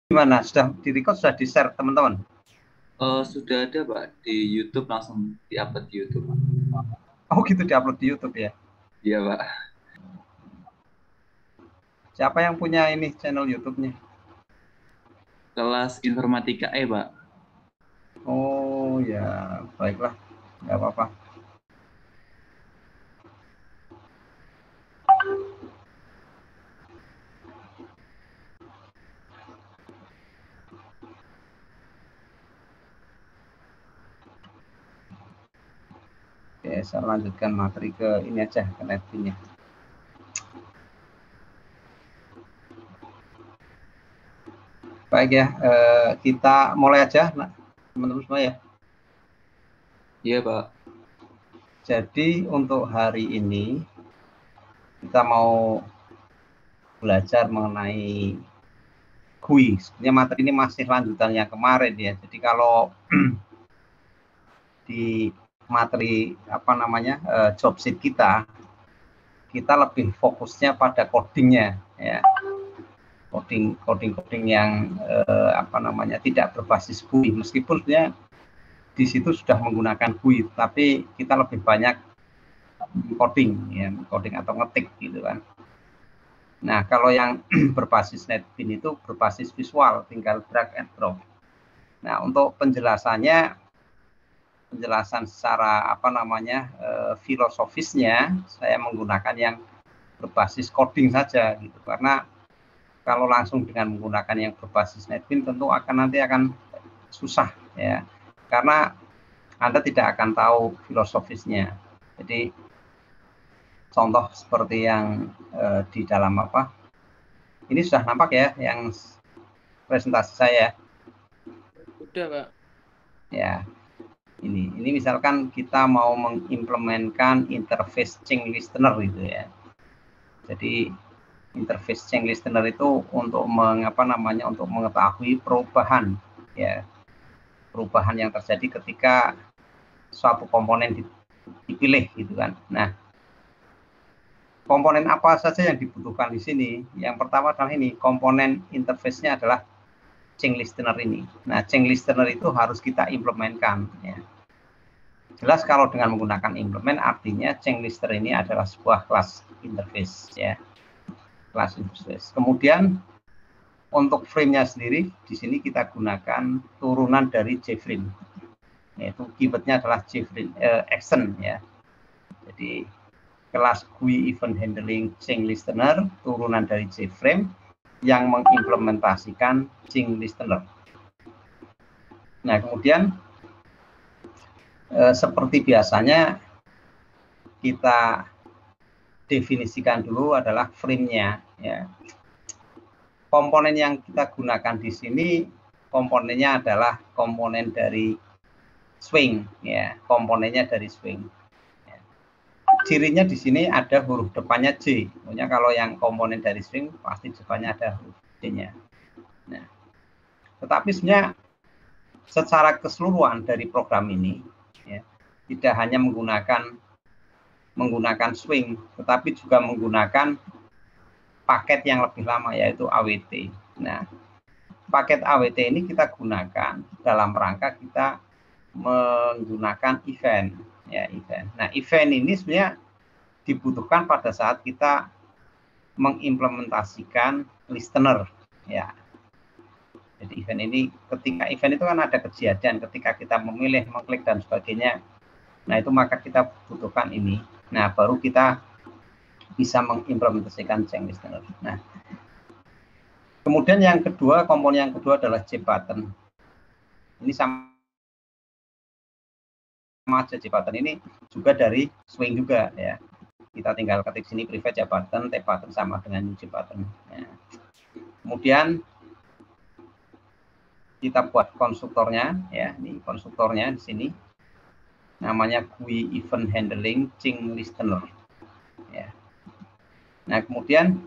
Gimana? Sudah di-record, sudah di-share teman-teman? Sudah ada Pak di YouTube, langsung di-upload di YouTube. Oh gitu, di-upload di YouTube ya? Iya Pak. Siapa yang punya ini channel YouTube-nya? Kelas informatika Pak. Oh ya, baiklah, nggak apa-apa. Oke, saya lanjutkan materi ke ini aja, ke netnya. Baik ya, kita mulai aja, teman-teman semua ya. Iya Pak. Jadi untuk hari ini kita mau belajar mengenai GUI. Sebenarnya materi ini masih lanjutan yang kemarin ya. Jadi kalau di materi job sheet kita lebih fokusnya pada codingnya ya, coding yang tidak berbasis GUI, meskipun sebenarnya di situ sudah menggunakan GUI, tapi kita lebih banyak coding atau ngetik gitu kan. Nah kalau yang berbasis NetBeans itu berbasis visual, tinggal drag and drop. Nah untuk penjelasan secara filosofisnya saya menggunakan yang berbasis coding saja gitu, karena kalau langsung dengan menggunakan yang berbasis NetBeans tentu nanti akan susah ya, karena Anda tidak akan tahu filosofisnya. Jadi contoh seperti yang di dalam ini sudah nampak ya yang presentasi saya Udah Pak. ya. Ini misalkan kita mau mengimplementkan interface change listener gitu ya. Jadi interface change listener itu untuk untuk mengetahui perubahan ya, perubahan yang terjadi ketika suatu komponen dipilih gitu kan. Nah, komponen apa saja yang dibutuhkan di sini? Yang pertama adalah ini, komponen interface-nya adalah change listener ini. Nah, change listener itu harus kita implementkan ya. Jelas kalau dengan menggunakan implement artinya change listener ini adalah sebuah kelas interface ya. Kelas interface. Kemudian untuk frame-nya sendiri di sini kita gunakan turunan dari JFrame. Yaitu keyword-nya adalah JFrame action ya. Jadi kelas GUI event handling change listener turunan dari JFrame yang mengimplementasikan change listener. Nah, kemudian seperti biasanya kita definisikan dulu adalah frame-nya ya. Komponen yang kita gunakan di sini komponennya adalah komponen dari swing ya, komponennya dari swing. Ya. Cirinya di sini ada huruf depannya J. Pokoknya kalau yang komponen dari swing pasti depannya ada huruf J-nya. Nah, tetapi sebenarnya secara keseluruhan dari program ini ya, tidak hanya menggunakan swing, tetapi juga menggunakan paket yang lebih lama yaitu AWT. Nah, paket AWT ini kita gunakan dalam rangka kita menggunakan event ya, event. Nah, event ini sebenarnya dibutuhkan pada saat kita mengimplementasikan listener ya. Jadi event ini, ketika event itu kan ada kejadian ketika kita memilih, mengklik dan sebagainya. Nah, itu maka kita butuhkan ini. Nah, baru kita bisa mengimplementasikan change listener. Nah, kemudian yang kedua, komponen yang kedua adalah JButton. Ini sama aja, JButton ini juga dari swing juga ya. Kita tinggal ketik sini private JButton, TButton sama dengan JButton. Ya. Kemudian kita buat konstruktornya ya, ini konstruktornya di sini. Namanya GUI event handling change listener. Ya. Nah, kemudian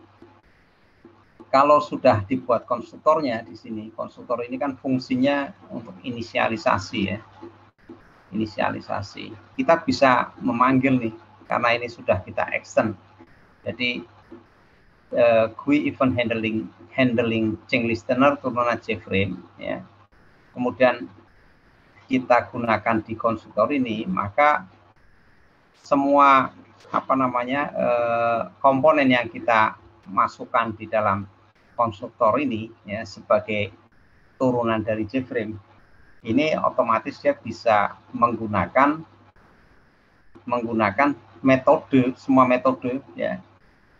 kalau sudah dibuat konstruktornya di sini, konstruktor ini kan fungsinya untuk inisialisasi ya. Inisialisasi. Kita bisa memanggil nih, karena ini sudah kita extend. Jadi GUI event handling change listener turunan JFrame, ya, kemudian kita gunakan di konstruktor ini, maka semua komponen yang kita masukkan di dalam konstruktor ini, ya, sebagai turunan dari JFrame, ini otomatis dia bisa menggunakan semua metode, ya,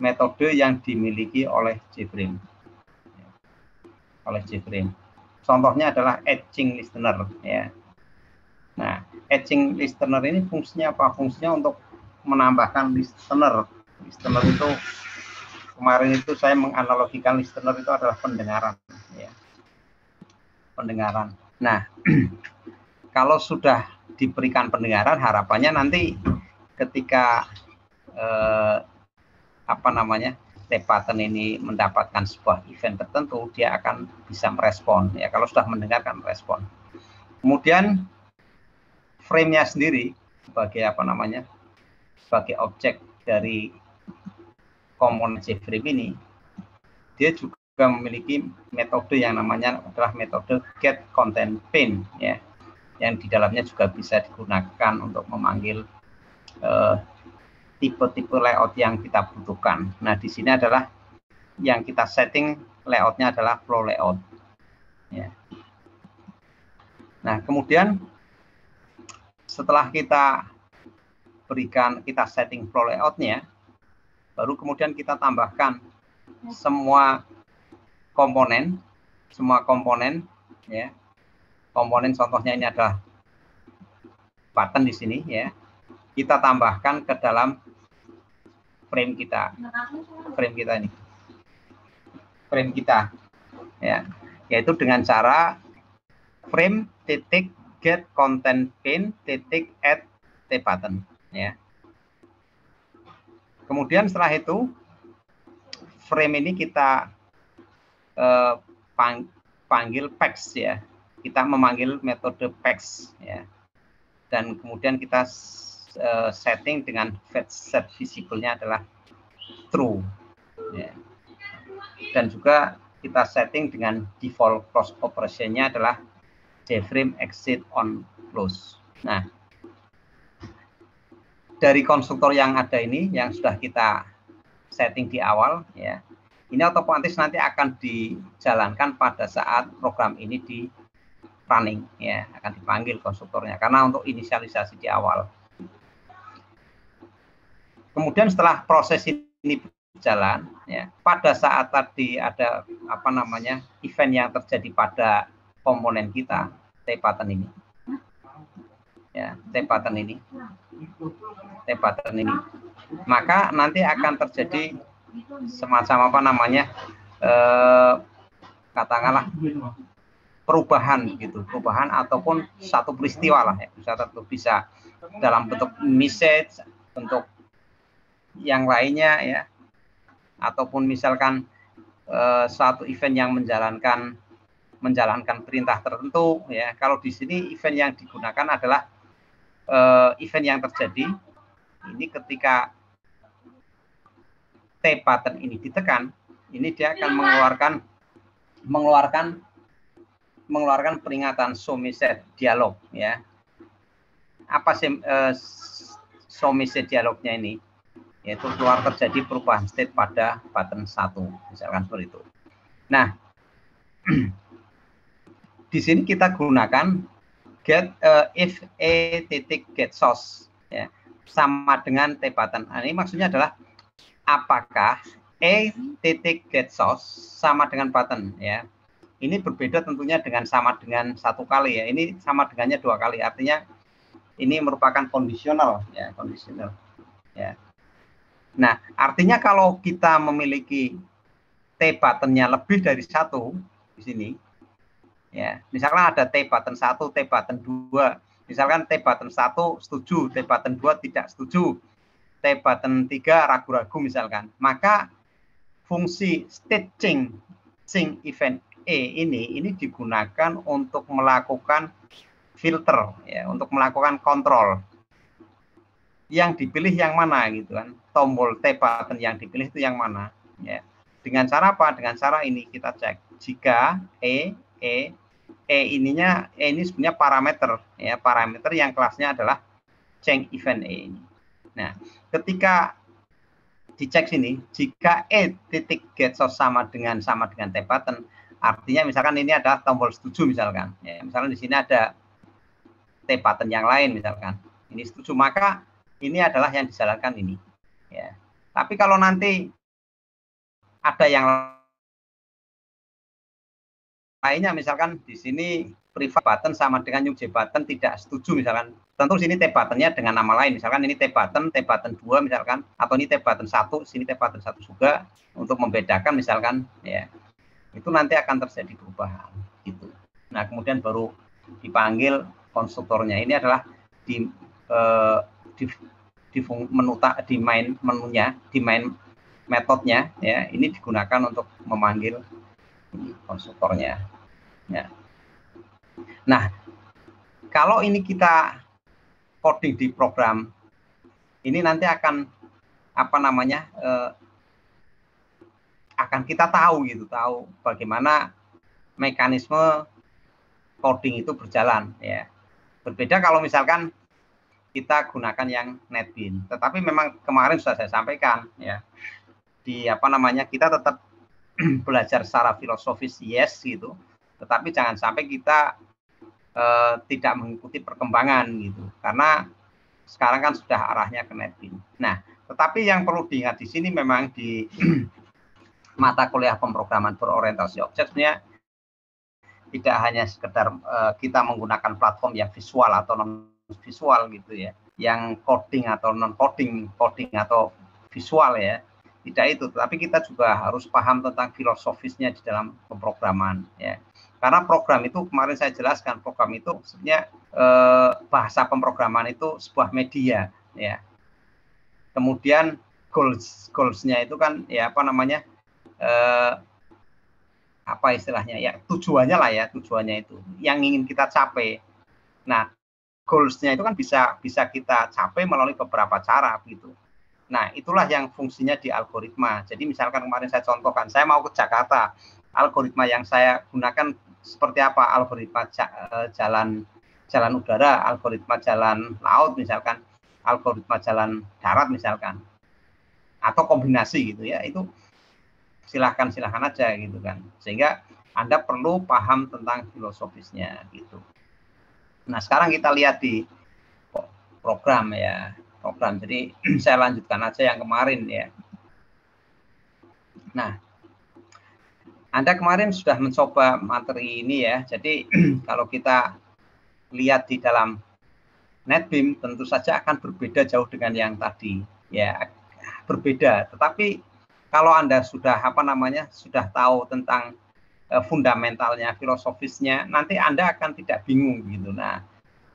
metode yang dimiliki oleh JFrame. Contohnya adalah etching listener, ya. Nah, etching listener ini fungsinya apa? Fungsinya untuk menambahkan listener. Listener itu kemarin itu saya menganalogikan listener itu adalah pendengaran, ya. Pendengaran. Nah, kalau sudah diberikan pendengaran, harapannya nanti ketika T-pattern ini mendapatkan sebuah event tertentu, dia akan bisa merespon, ya, kalau sudah mendengarkan merespon. Kemudian frame-nya sendiri sebagai sebagai objek dari komponen JFrame ini, dia juga memiliki metode yang namanya adalah metode get content pane, ya, yang di dalamnya juga bisa digunakan untuk memanggil tipe-tipe layout yang kita butuhkan. Nah, di sini adalah yang kita setting layoutnya adalah flow layout, ya. Nah, kemudian setelah kita setting flow layoutnya, baru kemudian kita tambahkan semua komponen, ya. Komponen contohnya ini adalah button di sini, ya. Kita tambahkan ke dalam frame kita ya, yaitu dengan cara frame titik get content pane titik add T-pattern, ya. Kemudian setelah itu frame ini kita panggil packs, ya. Kita memanggil metode packs, ya. Dan kemudian kita setting dengan set visible-nya adalah true, ya. Dan juga kita setting dengan default close operation-nya adalah JFrame exit on close. Nah, dari konstruktor yang ada ini, yang sudah kita setting di awal, ya, ini otomatis nanti akan dijalankan pada saat program ini di running, ya, akan dipanggil konstruktornya karena untuk inisialisasi di awal. Kemudian setelah proses ini berjalan, ya, pada saat tadi ada event yang terjadi pada komponen kita T-pattern ini, ya, T-pattern ini, maka nanti akan terjadi semacam katakanlah perubahan gitu, ataupun satu peristiwa lah, ya, bisa dalam bentuk message, bentuk yang lainnya, ya, ataupun misalkan suatu event yang menjalankan perintah tertentu, ya. Kalau di sini event yang digunakan adalah event yang terjadi ini ketika T-pattern ini ditekan, ini dia akan mengeluarkan peringatan show message dialog, ya. Apa sih show message dialognya ini? Yaitu keluar terjadi perubahan state pada button 1, misalkan seperti itu. Nah, di sini kita gunakan get if a titik get source, ya, sama dengan T-pattern. Nah, ini maksudnya adalah apakah a titik get source sama dengan button, ya. Ini berbeda tentunya dengan sama dengan 1 kali, ya. Ini sama dengannya 2 kali, artinya ini merupakan kondisional, ya, kondisional, ya. Nah, artinya kalau kita memiliki T-button-nya lebih dari 1 di sini, ya, misalkan ada T-button 1, T-button 2, misalkan T-button 1 setuju, T-button 2 tidak setuju, T-button 3 ragu-ragu misalkan, maka fungsi staging sync event E ini digunakan untuk melakukan filter, ya, untuk melakukan kontrol. Yang dipilih yang mana gitu kan, tombol T-button yang dipilih itu yang mana, ya. dengan cara apa? Dengan cara ini kita cek jika ininya ini sebenarnya parameter ya, parameter yang kelasnya adalah change event ini. Nah, ketika dicek sini, jika titik get source sama dengan T button, artinya misalkan ini adalah tombol setuju misalkan. Ya, misalkan di sini ada T button yang lain misalkan. Ini setuju, maka ini adalah yang dijalankan ini. Ya. Tapi kalau nanti ada yang lainnya, misalkan di sini private button sama dengan new J button tidak setuju misalkan, tentu sini T buttonnya dengan nama lain, misalkan ini T button 2 misalkan, atau ini T button 1, sini T button 1 juga, untuk membedakan misalkan, ya itu nanti akan terjadi perubahan gitu. Nah kemudian baru dipanggil konstruktornya, ini adalah di main menunya, di main metodenya ya, ini digunakan untuk memanggil konstruktornya. Ya. Nah, kalau ini kita coding di program, ini nanti akan akan kita tahu gitu, tahu bagaimana mekanisme coding itu berjalan ya. Berbeda kalau misalkan kita gunakan yang NetBeans. Tetapi memang kemarin sudah saya sampaikan ya, di kita tetap belajar secara filosofis yes gitu, tetapi jangan sampai kita tidak mengikuti perkembangan gitu, karena sekarang kan sudah arahnya ke NetBeans. Nah, tetapi yang perlu diingat di sini memang di mata kuliah pemrograman berorientasi objek sebenarnya tidak hanya sekedar kita menggunakan platform yang visual atau non visual gitu ya, yang coding atau non coding atau visual ya. Tidak itu, tapi kita juga harus paham tentang filosofisnya di dalam pemrograman ya. Karena program itu kemarin saya jelaskan, program itu sebenarnya bahasa pemrograman itu sebuah media ya. Kemudian goals-nya itu kan ya apa istilahnya ya, tujuannya lah ya, tujuannya itu yang ingin kita capai. Nah, goals-nya itu kan bisa kita capai melalui beberapa cara gitu. Nah, itulah yang fungsinya di algoritma. Jadi misalkan kemarin saya contohkan, saya mau ke Jakarta, algoritma yang saya gunakan seperti apa? Algoritma jalan udara, algoritma jalan laut misalkan, algoritma jalan darat misalkan, atau kombinasi gitu ya. Itu silahkan aja gitu kan. Sehingga Anda perlu paham tentang filosofisnya gitu. Nah, sekarang kita lihat di program ya. Program. Jadi saya lanjutkan aja yang kemarin ya. Nah, Anda kemarin sudah mencoba materi ini ya. Jadi kalau kita lihat di dalam NetBeans tentu saja akan berbeda jauh dengan yang tadi ya, berbeda. Tetapi kalau Anda sudah sudah tahu tentang fundamentalnya, filosofisnya, nanti Anda akan tidak bingung gitu. Nah,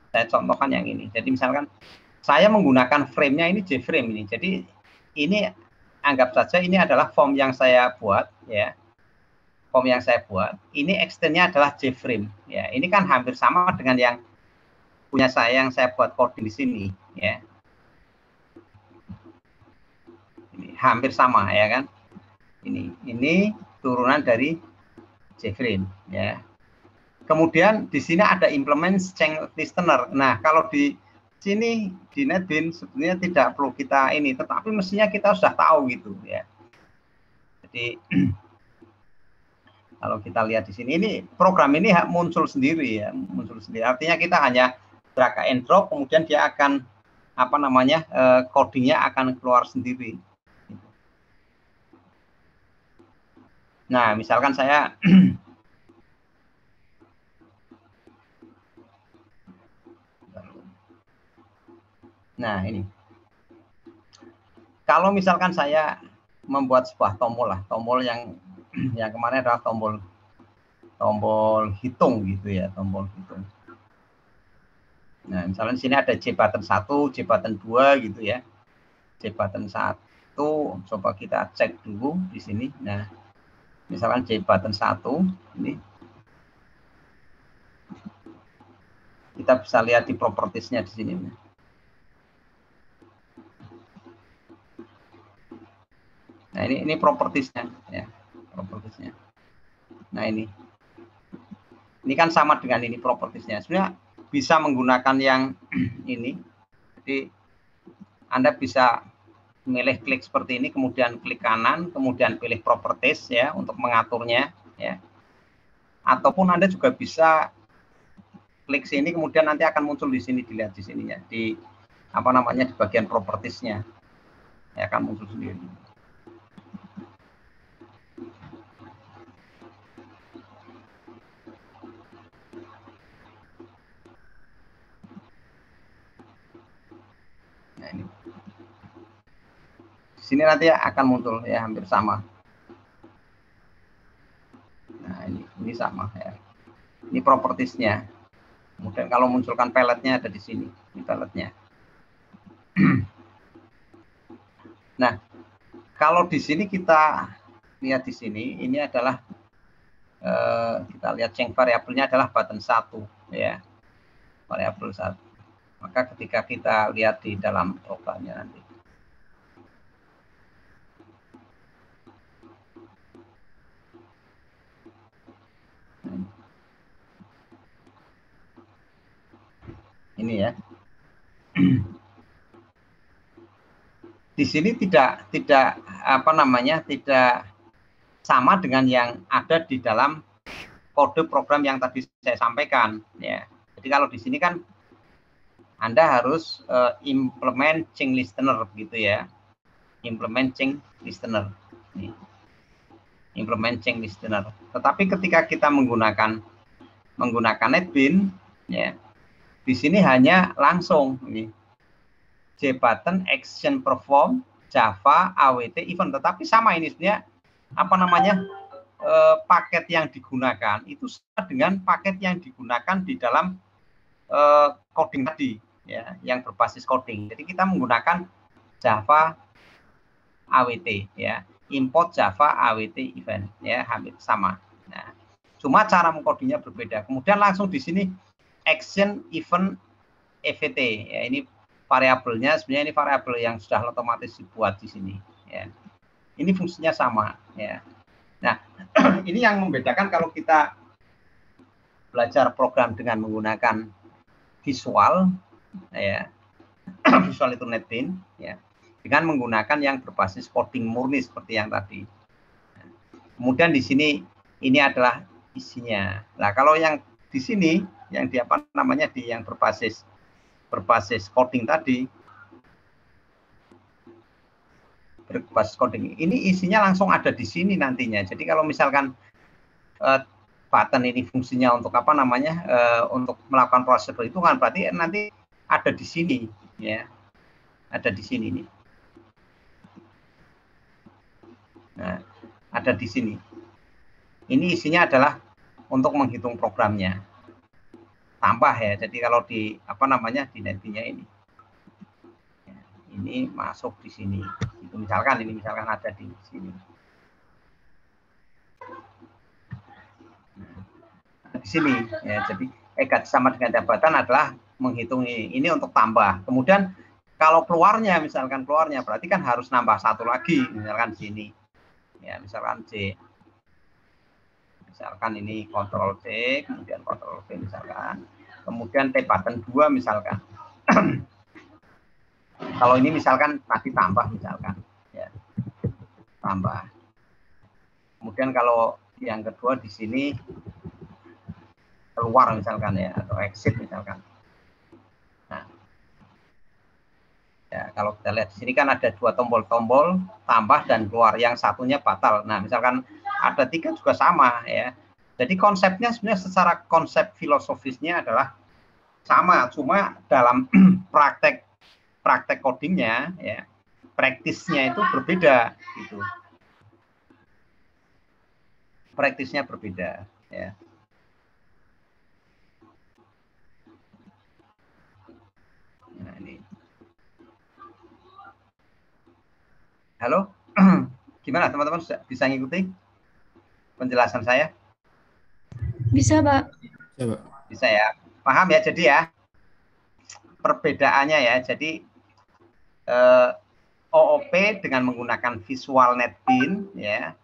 saya contohkan yang ini. Jadi misalkan saya menggunakan frame-nya ini J-frame ini. Jadi ini anggap saja ini adalah form yang saya buat ya. Form yang saya buat. Ini extend-nya adalah J-frame ya. Ini kan hampir sama dengan yang punya saya yang saya buat coding di sini ya. Ini hampir sama ya kan. Ini turunan dari J-frame ya. Kemudian di sini ada implement change listener. Nah, kalau di sini di NetBeans sebenarnya tidak perlu kita ini, tetapi mestinya kita sudah tahu gitu ya. Jadi kalau kita lihat di sini, ini program ini muncul sendiri ya, muncul sendiri. Artinya kita hanya drag and drop, kemudian dia akan codingnya akan keluar sendiri. Nah, misalkan saya nah ini, kalau misalkan saya membuat sebuah tombol yang kemarin adalah tombol hitung gitu ya, tombol hitung. Nah, misalnya di sini ada J button 1, J button 2 gitu ya. J button 1 coba kita cek dulu di sini. Nah, misalkan J button 1 ini kita bisa lihat di propertiesnya di sini. Nah, ini propertiesnya ya. Nah ini kan sama dengan ini propertiesnya. Sebenarnya bisa menggunakan yang ini. Jadi Anda bisa memilih klik seperti ini, kemudian klik kanan, kemudian pilih properties ya untuk mengaturnya ya. Ataupun Anda juga bisa klik sini, kemudian nanti akan muncul di sini, dilihat di sininya, di apa namanya di bagian propertiesnya ya, akan muncul sendiri. Nah, ini. Di sini nanti akan muncul ya, hampir sama. Nah, ini sama ya. Ini propertiesnya. Kemudian kalau munculkan palette-nya ada di sini, ini palette-nya. Nah, kalau di sini kita lihat di sini, ini adalah kita lihat change variabelnya adalah button 1 ya, variabel 1. Maka ketika kita lihat di dalam programnya nanti, ini ya. Di sini tidak apa namanya, tidak sama dengan yang ada di dalam kode program yang tadi saya sampaikan ya. Jadi kalau di sini kan Anda harus implement change listener gitu ya. Implement change listener. Nih. Implement change listener. Tetapi ketika kita menggunakan NetBeans ya, di sini hanya langsung ini JButton action perform Java awt event, tetapi sama ini sebenarnya apa namanya paket yang digunakan itu sama dengan paket yang digunakan di dalam coding tadi ya, yang berbasis coding. Jadi kita menggunakan Java awt ya, import Java awt event ya, hampir sama. Nah, cuma cara mengkodingnya berbeda. Kemudian langsung di sini action event evt ya, ini variabelnya sebenarnya ini variabel yang sudah otomatis dibuat di sini ya. Ini fungsinya sama ya. Nah, ini yang membedakan kalau kita belajar program dengan menggunakan visual ya. Visual itu NetBeans ya, dengan menggunakan yang berbasis coding murni seperti yang tadi. Kemudian di sini ini adalah isinya. Nah, kalau yang di sini yang di apa namanya di yang berbasis coding tadi, berbasis coding ini isinya langsung ada di sini nantinya. Jadi kalau misalkan button ini fungsinya untuk apa namanya untuk melakukan proses perhitungan, berarti nanti ada di sini ya, ada di sini nih. Nah, ada di sini. Ini isinya adalah untuk menghitung programnya. Tambah ya. Jadi kalau di apa namanya di NetBeans ini. Ini masuk di sini. Itu misalkan ini misalkan ada di sini. Nah, di sini ya. Jadi sama dengan jabatan adalah menghitung ini untuk tambah. Kemudian kalau keluarnya misalkan keluarnya berarti kan harus nambah satu lagi, misalkan sini. Ya, misalkan C. Misalkan ini Ctrl C, kemudian Ctrl V misalkan. Kemudian T button 2 misalkan. Kalau ini misalkan tadi tambah misalkan ya. Tambah. Kemudian kalau yang kedua di sini keluar misalkan ya, atau exit misalkan. Nah. Ya, kalau kita lihat di sini kan ada dua tombol-tombol tambah dan keluar, yang satunya batal. Nah, misalkan ada 3 juga sama ya. Jadi konsepnya sebenarnya secara konsep filosofisnya adalah sama, cuma dalam praktek codingnya ya, praktisnya itu berbeda gitu. Praktisnya berbeda ya. Nah, ini. Halo? Gimana teman-teman, bisa ngikuti penjelasan saya? Bisa, Pak. Bisa ya. Paham ya, jadi ya. Perbedaannya ya. Jadi OOP dengan menggunakan Visual NetBeans ya.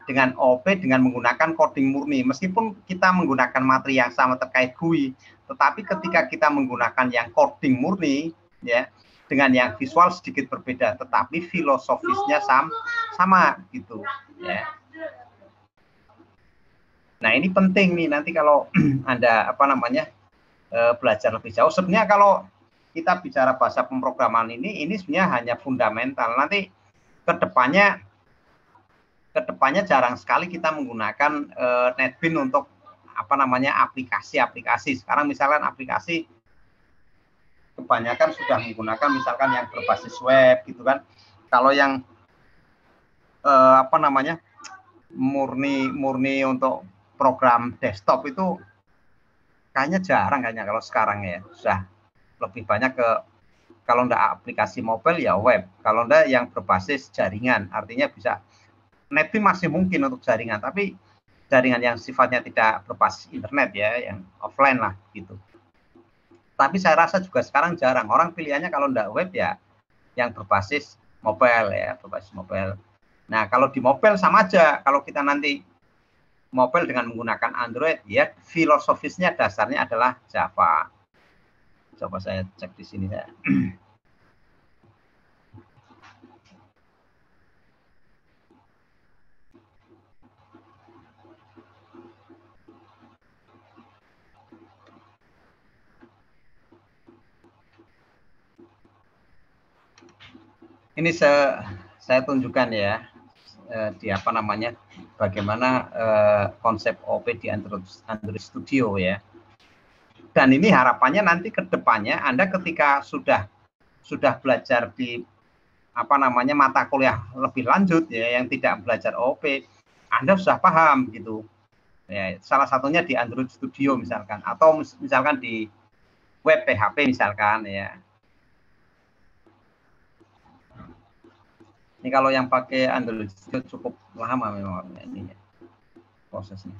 dengan OOP dengan menggunakan coding murni. Meskipun kita menggunakan materi yang sama terkait GUI, tetapi ketika kita menggunakan yang coding murni, ya, dengan yang visual sedikit berbeda, tetapi filosofisnya sama gitu, ya. Nah, ini penting nih nanti kalau Anda belajar lebih jauh. Sebenarnya kalau kita bicara bahasa pemrograman ini sebenarnya hanya fundamental. Nanti kedepannya jarang sekali kita menggunakan NetBeans untuk aplikasi-aplikasi. Sekarang misalkan aplikasi kebanyakan sudah menggunakan misalkan yang berbasis web gitu kan. Kalau yang murni untuk program desktop itu kayaknya jarang kalau sekarang ya. Sudah lebih banyak ke kalau enggak aplikasi mobile ya web. Kalau enggak yang berbasis jaringan, artinya bisa NetBeans masih mungkin untuk jaringan, tapi jaringan yang sifatnya tidak berbasis internet ya, yang offline lah gitu. Tapi saya rasa juga sekarang jarang orang pilihannya kalau enggak web ya yang berbasis mobile ya, berbasis mobile. Nah, kalau di mobile sama aja, kalau kita nanti mobile dengan menggunakan Android ya filosofisnya dasarnya adalah Java. Coba saya cek di sini ya. Ini saya tunjukkan ya di bagaimana konsep OOP di Android Studio ya. Dan ini harapannya nanti ke depannya Anda ketika sudah belajar di mata kuliah lebih lanjut ya yang tidak belajar OOP, Anda sudah paham gitu. Ya, salah satunya di Android Studio misalkan atau misalkan di web PHP misalkan ya. Ini kalau yang pakai Android Studio cukup lama memang ini prosesnya.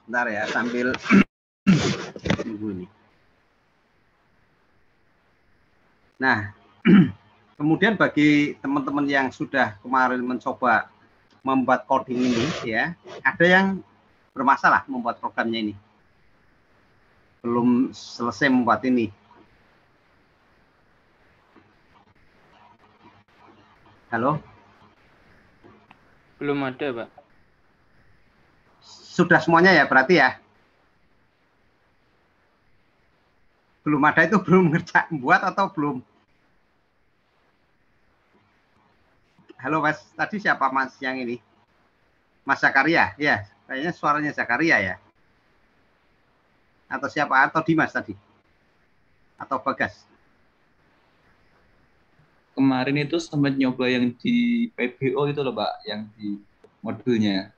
Bentar ya, sambil tunggu ini. Nah, kemudian bagi teman-teman yang sudah kemarin mencoba membuat coding ini ya, ada yang bermasalah membuat programnya ini. Belum selesai membuat ini. Halo? Belum ada, Pak. Sudah semuanya ya berarti ya? Belum ada itu belum buat atau belum? Halo Mas, tadi siapa Mas yang ini? Mas Zakaria, ya, kayaknya suaranya Zakaria ya? Atau siapa? Atau Dimas tadi? Atau Bagas? Kemarin itu sempat nyoba yang di PBO itu loh Pak, yang di modulnya.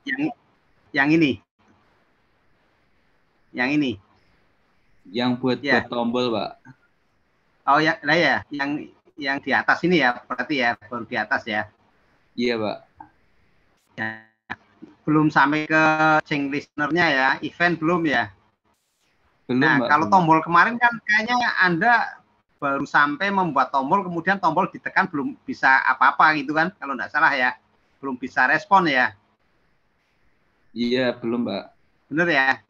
Yang ini? Yang ini? Yang buat tombol Pak. Oh ya, lah ya, yang di atas ini ya, berarti ya, baru di atas ya? Iya Pak. Ya, belum sampai ke change listener-nya ya, event belum ya? Belum, nah, Pak, kalau belum. tombol kemarin kan kayaknya Anda baru sampai membuat tombol, kemudian tombol ditekan belum bisa apa-apa gitu kan, kalau nggak salah ya, belum bisa respon ya? Iya, belum Pak. Bener ya?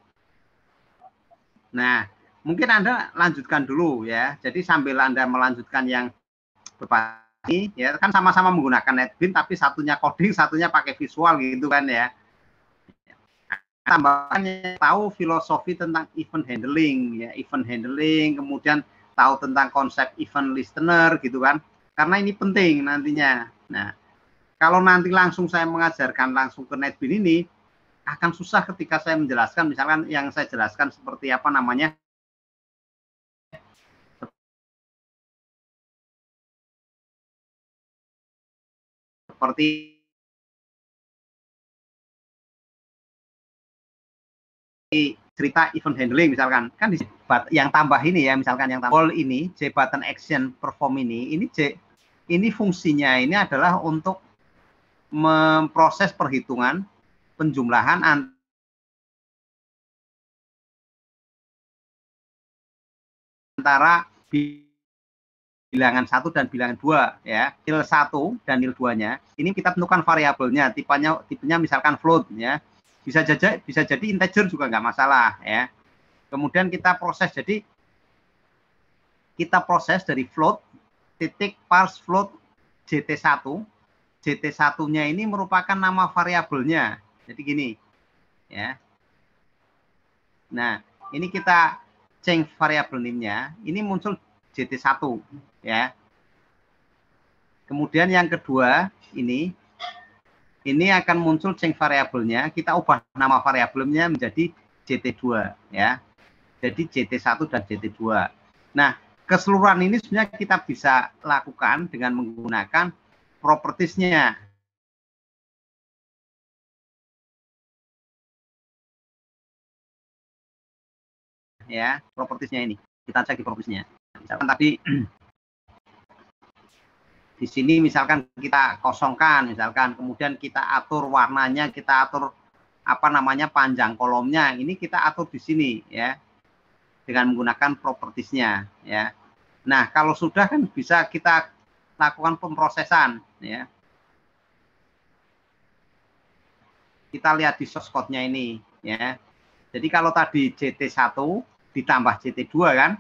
Nah, mungkin Anda lanjutkan dulu ya. Jadi sambil Anda melanjutkan yang berbasis ya, kan sama-sama menggunakan NetBeans tapi satunya coding, satunya pakai visual gitu kan ya. Tambahkannya tahu filosofi tentang event handling ya, event handling, kemudian tahu tentang konsep event listener gitu kan, karena ini penting nantinya. Nah, kalau nanti langsung saya mengajarkan langsung ke NetBeans ini, akan susah ketika saya menjelaskan, misalkan yang saya jelaskan seperti apa namanya, seperti cerita event handling misalkan, kan yang tambah ini ya, misalkan yang tambah ini J button action perform ini fungsinya ini adalah untuk memproses perhitungan penjumlahan antara bilangan 1 dan bilangan 2 ya. Nil 1 dan nil 2-nya ini kita tentukan variabelnya, tipenya misalkan float ya. Bisa jadi integer juga nggak masalah ya. Kemudian kita proses, jadi kita proses dari float titik parse float JT1. JT1-nya ini merupakan nama variabelnya. Jadi gini ya. Nah, ini kita change variabel name-nya, ini muncul JT1 ya. Kemudian yang kedua ini akan muncul change variabelnya, kita ubah nama variabelnya menjadi JT2 ya. Jadi JT1 dan JT2. Nah, keseluruhan ini sebenarnya kita bisa lakukan dengan menggunakan propertiesnya. Ya, propertiesnya ini. Kita cek di propertiesnya. Misalkan tadi di sini misalkan kita kosongkan, misalkan kemudian kita atur warnanya, kita atur apa namanya panjang kolomnya, ini kita atur di sini ya dengan menggunakan propertiesnya ya. Nah, kalau sudah kan bisa kita lakukan pemrosesan ya. Kita lihat di source code-nya ini ya. Jadi kalau tadi JT1 ditambah JT2 kan.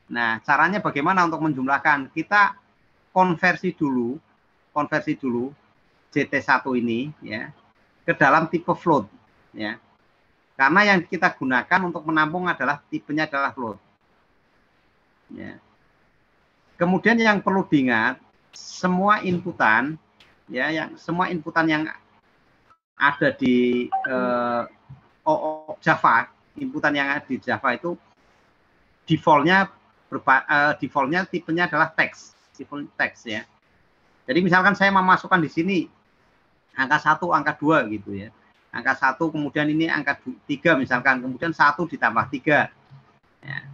Nah, caranya bagaimana untuk menjumlahkan? Kita konversi dulu JT1 ini ya ke dalam tipe float ya. Karena yang kita gunakan untuk menampung adalah tipenya adalah float. Ya. Kemudian yang perlu diingat, semua inputan ya, semua inputan yang ada di Java, inputan yang ada di Java itu defaultnya tipenya adalah teks ya. Jadi misalkan saya memasukkan di sini angka 1, angka 2 gitu ya. Angka 1 kemudian ini angka 3 misalkan, kemudian 1 ditambah 3. Ya.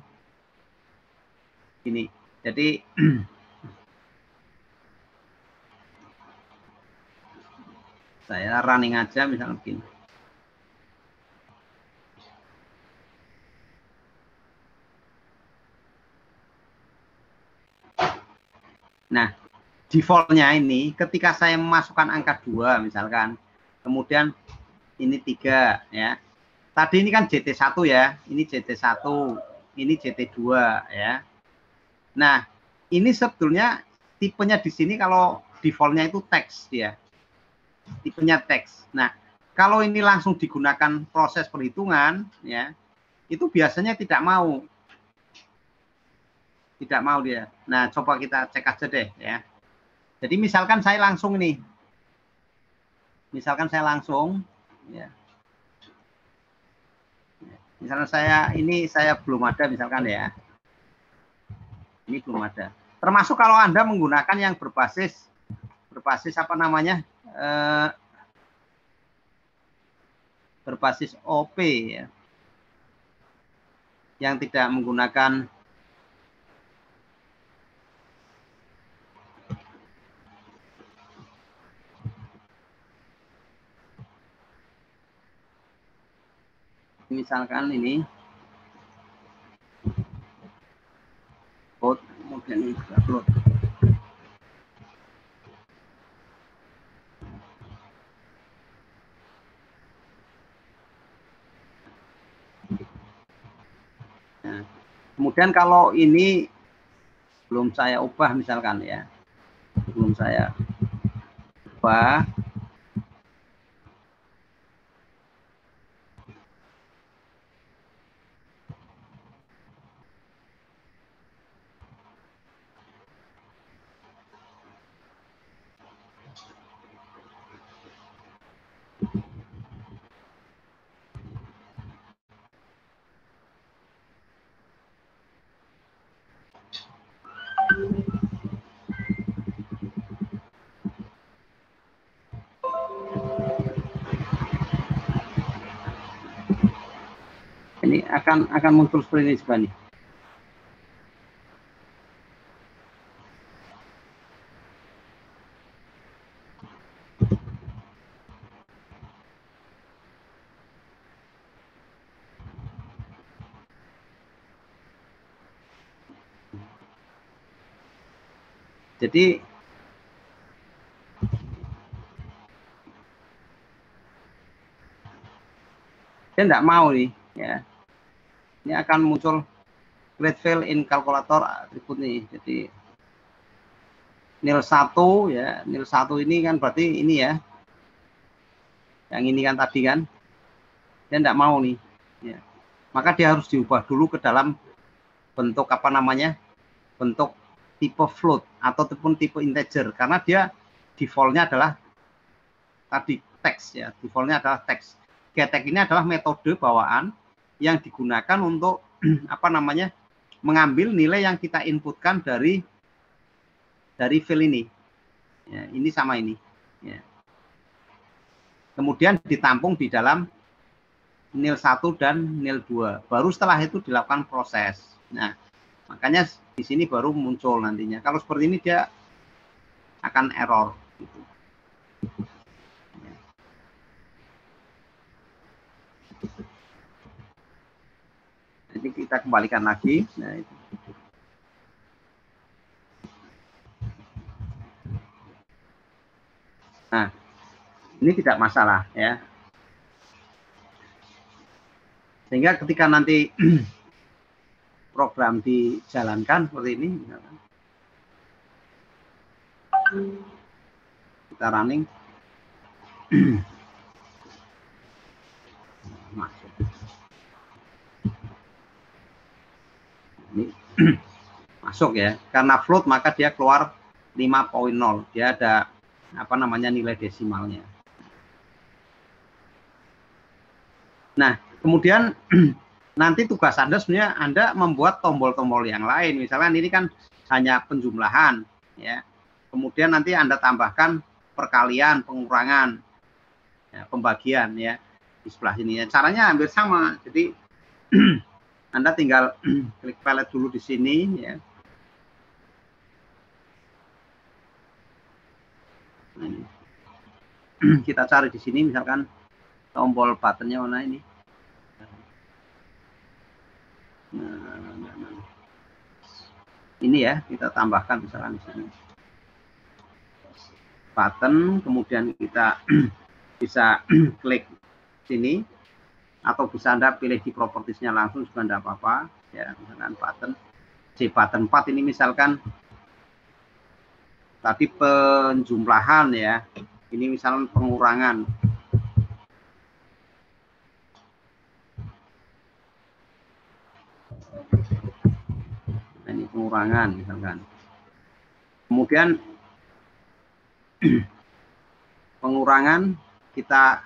Ini. Jadi saya running aja misalkan begini. Nah, defaultnya ini ketika saya memasukkan angka 2 misalkan, kemudian ini 3 ya. Tadi ini kan JT1 ya, ini JT1, ini JT2 ya. Nah, ini sebetulnya tipenya di sini kalau defaultnya itu teks ya. Tipenya teks. Nah, kalau ini langsung digunakan proses perhitungan ya, itu biasanya tidak mau. Tidak mau dia. Nah, coba kita cek aja deh ya. Jadi misalkan saya langsung ini. Misalkan saya langsung ya. Misalnya saya belum ada misalkan ya. Ini belum ada. Termasuk kalau Anda menggunakan yang berbasis apa namanya? Berbasis OP ya. Yang tidak menggunakan misalkan ini code kemudian ini upload. Nah, kemudian kalau ini belum saya ubah misalkan ya, belum saya ubah, Ini akan muncul seperti ini juga nih. Jadi dia tidak mau nih, ya. Ini akan muncul great fail in calculator atribut nih. Jadi nil 1 ya, nil 1 ini kan berarti ini ya. Yang ini kan tadi kan. Dia tidak mau nih, ya. Maka dia harus diubah dulu ke dalam bentuk apa namanya? Bentuk tipe float ataupun tipe integer, karena dia defaultnya adalah tadi teks ya, defaultnya adalah teks. GetTag ini adalah metode bawaan yang digunakan untuk apa namanya, mengambil nilai yang kita inputkan dari file ini. Ya, ini sama ini. Ya. Kemudian ditampung di dalam nil 1 dan nil 2. Baru setelah itu dilakukan proses. Nah, makanya di sini baru muncul nantinya. Kalau seperti ini dia akan error. Gitu. Jadi kita kembalikan lagi. Nah, itu. Nah, ini tidak masalah ya. Sehingga ketika nanti program dijalankan seperti ini, kita running, masuk. Ini masuk ya. Karena float maka dia keluar 5.0. Dia ada apa namanya nilai desimalnya. Nah, kemudian nanti tugas Anda sebenarnya Anda membuat tombol-tombol yang lain. Misalnya ini kan hanya penjumlahan ya. Kemudian nanti Anda tambahkan perkalian, pengurangan, ya, pembagian ya di sebelah sini. Ya. Caranya hampir sama. Jadi Anda tinggal klik palette dulu di sini ya. Nah, ini. Kita cari di sini misalkan tombol buttonnya mana ini. Nah. Ini ya kita tambahkan misalkan di sini. Button, kemudian kita bisa klik sini atau bisa Anda pilih di propertiesnya langsung juga tidak apa-apa ya, misalkan button C button 4 ini misalkan tadi penjumlahan ya, ini misalkan pengurangan. Nah, ini pengurangan misalkan. Kemudian pengurangan kita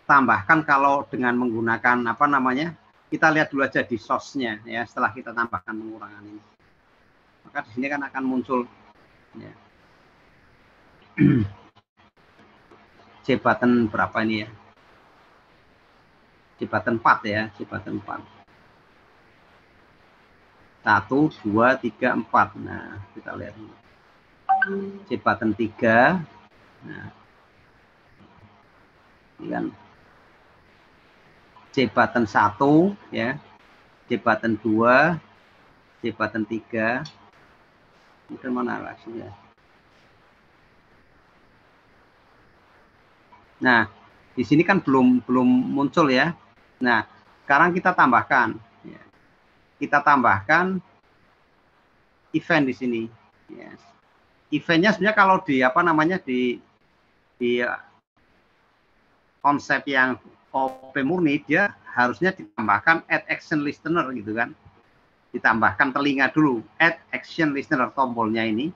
tambahkan kalau dengan menggunakan apa namanya, kita lihat dulu aja di source-nya ya, setelah kita tambahkan pengurangan ini. Maka di sini kan akan muncul ya. C button berapa ini ya? C button 4 ya, C button 4. 1, 2, 3, 4. Nah, kita lihat ini. C button 3. Nah. Ini kan C button 1 ya. C button 2, C button 3. Itu mana hasilnya? Nah, di sini kan belum muncul ya. Nah, sekarang kita tambahkan ya. Kita tambahkan event di sini ya. Eventnya sebenarnya kalau di apa namanya di konsep yang OP murni dia harusnya ditambahkan add action listener gitu kan, ditambahkan telinga dulu, add action listener tombolnya ini,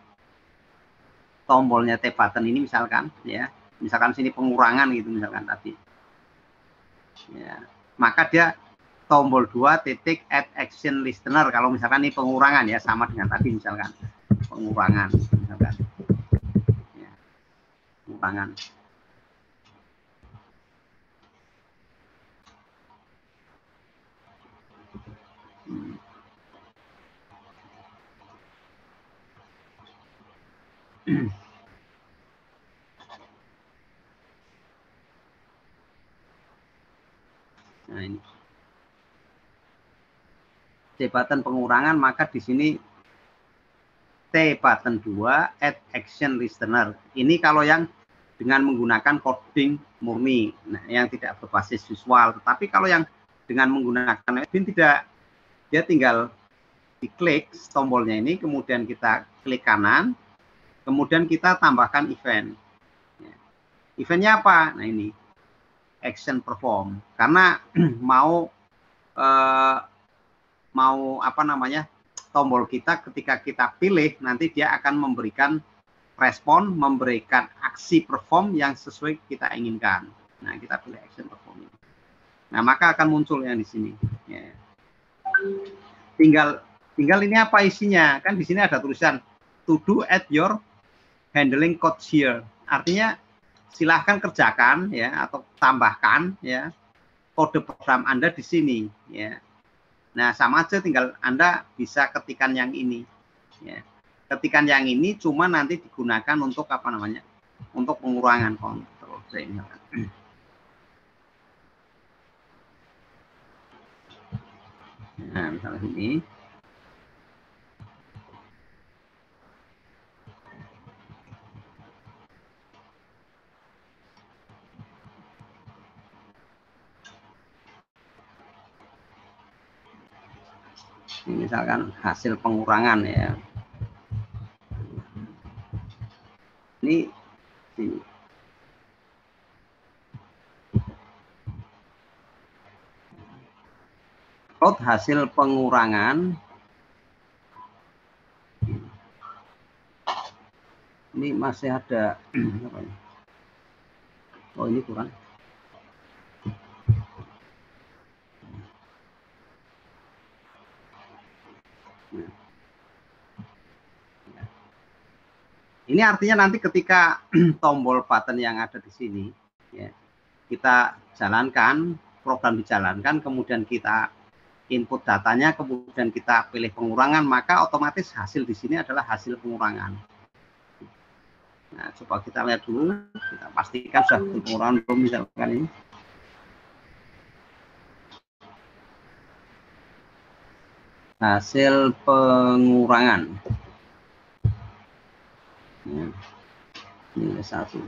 tombolnya T button ini misalkan ya, misalkan sini pengurangan gitu misalkan tadi. Ya, maka dia tombol 2 titik add action listener kalau misalkan ini pengurangan ya, sama dengan tadi misalkan pengurangan misalkan. Ya, pengurangan. Nah ini T button pengurangan, maka di sini T button 2 add action listener. Ini kalau yang dengan menggunakan coding murni, nah yang tidak berbasis visual. Tetapi kalau yang dengan menggunakan Edwin tidak, dia tinggal diklik tombolnya ini, kemudian kita klik kanan, kemudian kita tambahkan event. Eventnya apa? Nah ini action perform, karena mau apa namanya, tombol kita ketika kita pilih nanti dia akan memberikan respon, memberikan aksi perform yang sesuai kita inginkan. Nah kita pilih action perform ini. Nah maka akan muncul yang di sini. Ya. Tinggal ini apa isinya? Kan di sini ada tulisan to do at your handling code here. Artinya silahkan kerjakan ya, atau tambahkan ya kode program Anda di sini ya. Nah sama aja, tinggal Anda bisa ketikan yang ini ya. Ketikan yang ini cuma nanti digunakan untuk apa namanya, untuk pengurangan kontrol. Nah misalnya ini misalkan hasil pengurangan ya, ini code hasil pengurangan ini masih ada oh ini kurang. Ini artinya nanti ketika tombol button yang ada di sini ya, kita jalankan, program dijalankan, kemudian kita input datanya, kemudian kita pilih pengurangan, maka otomatis hasil di sini adalah hasil pengurangan. Nah, coba kita lihat dulu, kita pastikan sudah pengurangan belum misalkan ini. Hasil pengurangan. Ya. Nilai 1.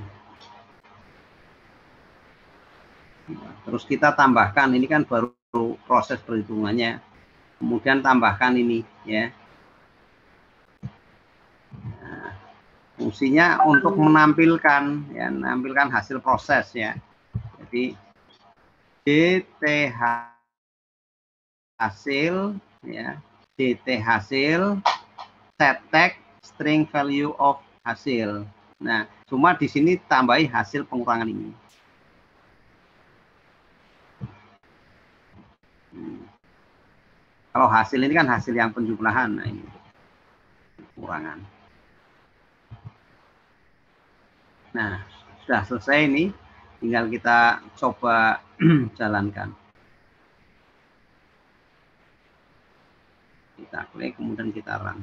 Nah, terus kita tambahkan, ini kan baru proses perhitungannya. Kemudian tambahkan ini ya. Nah, fungsinya untuk menampilkan ya, menampilkan hasil proses ya. Jadi DT hasil ya, DT hasil set tag string value of hasil. Nah, cuma di sini tambahi hasil pengurangan ini. Kalau hasil ini kan hasil yang penjumlahan, nah ini pengurangan. Nah, sudah selesai ini, tinggal kita coba jalankan. Kita klik, kemudian kita run.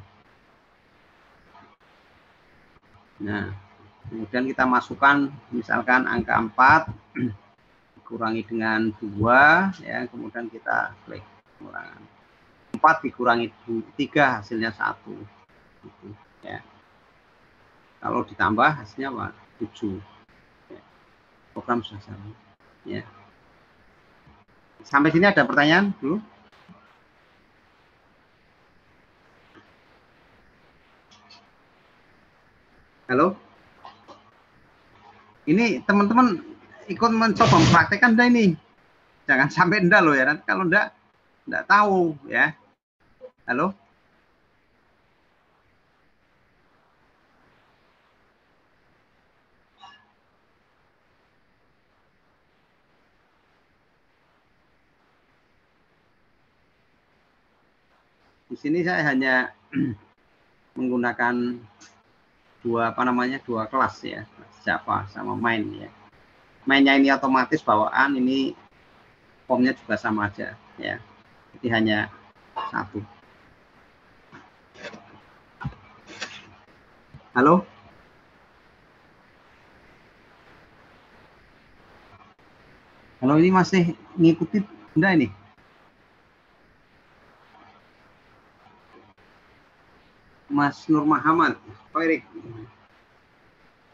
Nah, kemudian kita masukkan misalkan angka 4 dikurangi dengan 2 ya, kemudian kita klik pengurangan. 4 dikurangi 3 hasilnya 1 gitu, ya. Kalau ditambah hasilnya apa? 7 ya. Program sudah sama ya. Sampai sini ada pertanyaan dulu? Halo? Ini teman-teman ikut mencoba mempraktekkan enggak ini? Jangan sampai enggak loh ya. Nanti kalau enggak tahu ya. Halo? Di sini saya hanya menggunakan dua kelas ya, Java sama main ya. Mainnya ini otomatis bawaan, ini formnya juga sama aja ya. Jadi hanya satu. Halo? Halo, ini masih ngikuti enggak ini? Mas Nur Muhammad, Pak Erik,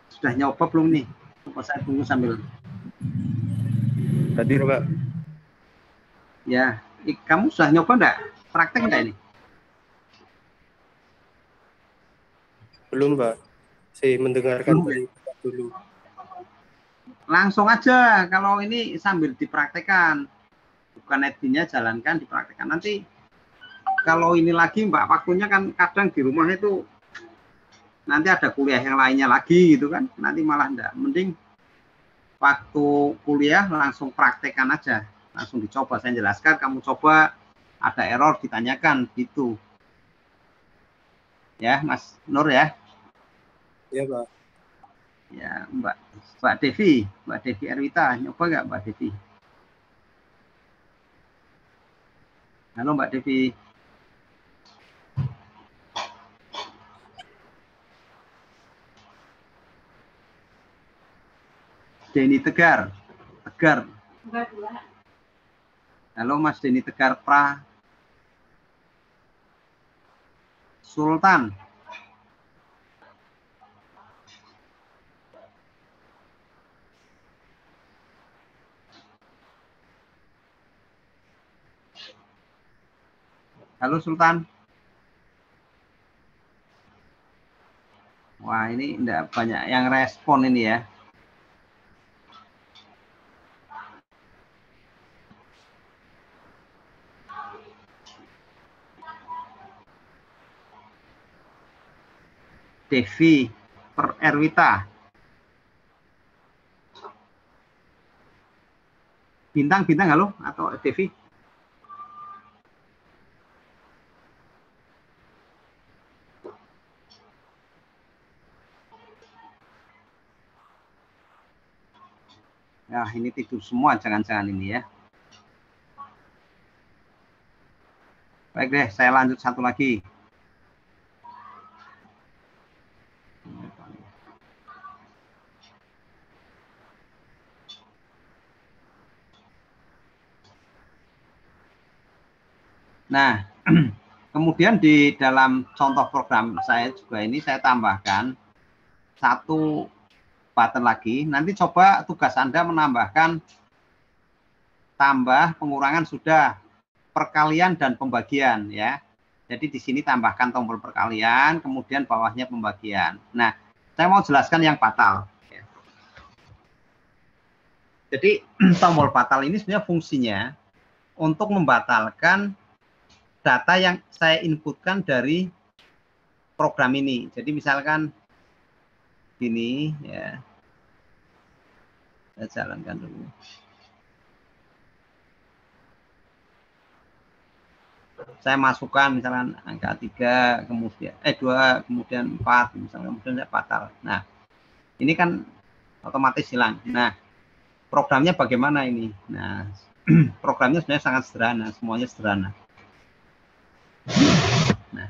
sudah nyoba belum nih? Coba saya tunggu sambil. Hadir, Pak. Ya, kamu sudah nyoba enggak? Praktek enggak ini? Belum, Pak. Saya mendengarkan dulu. Langsung aja, kalau ini sambil dipraktekkan. Bukan edinya jalankan, dipraktekkan. Nanti kalau ini lagi Mbak, waktunya kan kadang di rumah itu nanti ada kuliah yang lainnya lagi gitu kan. Nanti malah enggak. Mending waktu kuliah langsung praktekkan aja. Langsung dicoba, saya jelaskan, kamu coba, ada error ditanyakan gitu. Ya, Mas Nur ya. Ya, Pak. Ya, Mbak Devi Erwita, nyoba nggak Mbak Devi? Halo Mbak Devi. Denny Tegar. Halo Mas Denny Tegar Pra. Sultan. Halo Sultan. Wah, ini enggak banyak yang respon ini ya. Devi Erwita. Bintang, halo? Atau Devi? Ya, ini tidur semua jangan-jangan ini ya. Baik deh, saya lanjut satu lagi. Nah, kemudian di dalam contoh program saya juga ini saya tambahkan satu button lagi. Nanti coba tugas Anda menambahkan tambah, pengurangan sudah, perkalian dan pembagian ya. Jadi di sini tambahkan tombol perkalian, kemudian bawahnya pembagian. Nah, saya mau jelaskan yang fatal. Jadi tombol fatal ini sebenarnya fungsinya untuk membatalkan data yang saya inputkan dari program ini. Jadi misalkan gini ya, saya jalankan dulu. Saya masukkan misalkan angka 3, kemudian 2, kemudian 4, misalnya kemudian saya fatal. Nah, ini kan otomatis hilang. Nah, programnya bagaimana ini? Nah, programnya sebenarnya sangat sederhana, semuanya sederhana. Nah,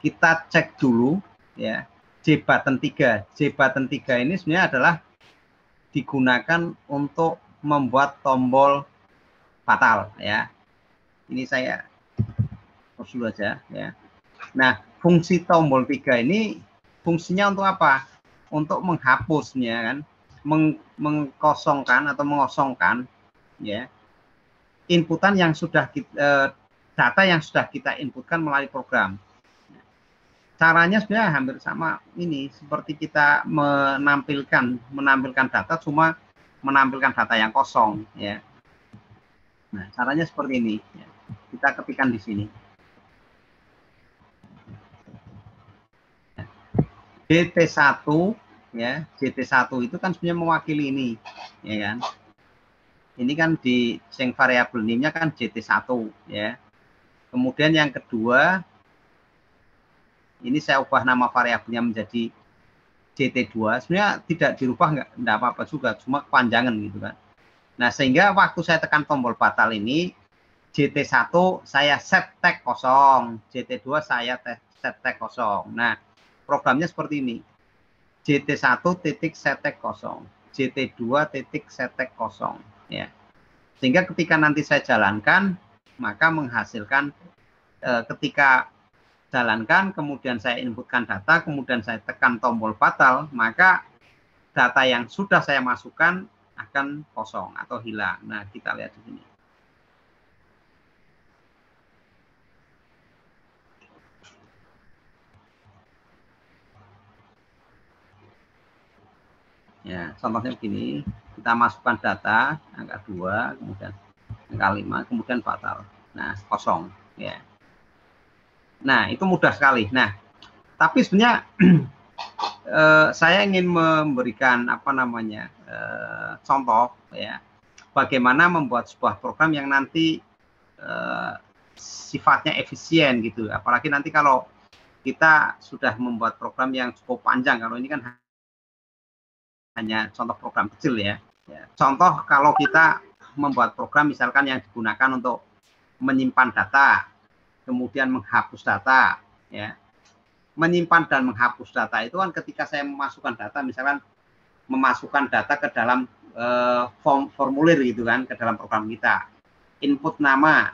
kita cek dulu ya, J button 3. J button 3 ini sebenarnya adalah digunakan untuk membuat tombol fatal ya. Ini saya hapus dulu aja ya. Nah, fungsi tombol 3 ini fungsinya untuk apa? Untuk menghapusnya kan, mengkosongkan atau mengosongkan ya inputan yang sudah data yang sudah kita inputkan melalui program. Caranya sebenarnya hampir sama ini, seperti kita menampilkan data, cuma menampilkan data yang kosong ya. Nah, caranya seperti ini ya. Kita ketikkan di sini. JT1 ya, JT1 itu kan sebenarnya mewakili ini ya kan. ini kan di sing variabel NIM-nya kan JT1 ya. Kemudian yang kedua, ini saya ubah nama variabelnya menjadi JT2. Sebenarnya tidak dirubah, enggak apa-apa juga, cuma kepanjangan gitu kan. Nah, sehingga waktu saya tekan tombol batal ini, JT1 saya set tag kosong, JT2 saya set tag kosong. Nah, programnya seperti ini. JT1 titik set tag kosong, JT2 titik set tag kosong ya. Sehingga ketika nanti saya jalankan, maka menghasilkan ketika jalankan, kemudian saya inputkan data, kemudian saya tekan tombol batal, maka data yang sudah saya masukkan akan kosong atau hilang. Nah, kita lihat di sini. Ya, contohnya begini, kita masukkan data angka 2, kemudian angka 5, kemudian batal. Nah, kosong ya. Nah, itu mudah sekali. Nah, tapi sebenarnya saya ingin memberikan apa namanya contoh ya, bagaimana membuat sebuah program yang nanti sifatnya efisien gitu. Apalagi nanti kalau kita sudah membuat program yang cukup panjang, kalau ini kan hanya contoh program kecil ya. Contoh kalau kita membuat program misalkan yang digunakan untuk menyimpan data, kemudian menghapus data ya. Menyimpan dan menghapus data itu kan ketika saya memasukkan data, misalkan memasukkan data ke dalam formulir gitu kan, ke dalam program kita. Input nama,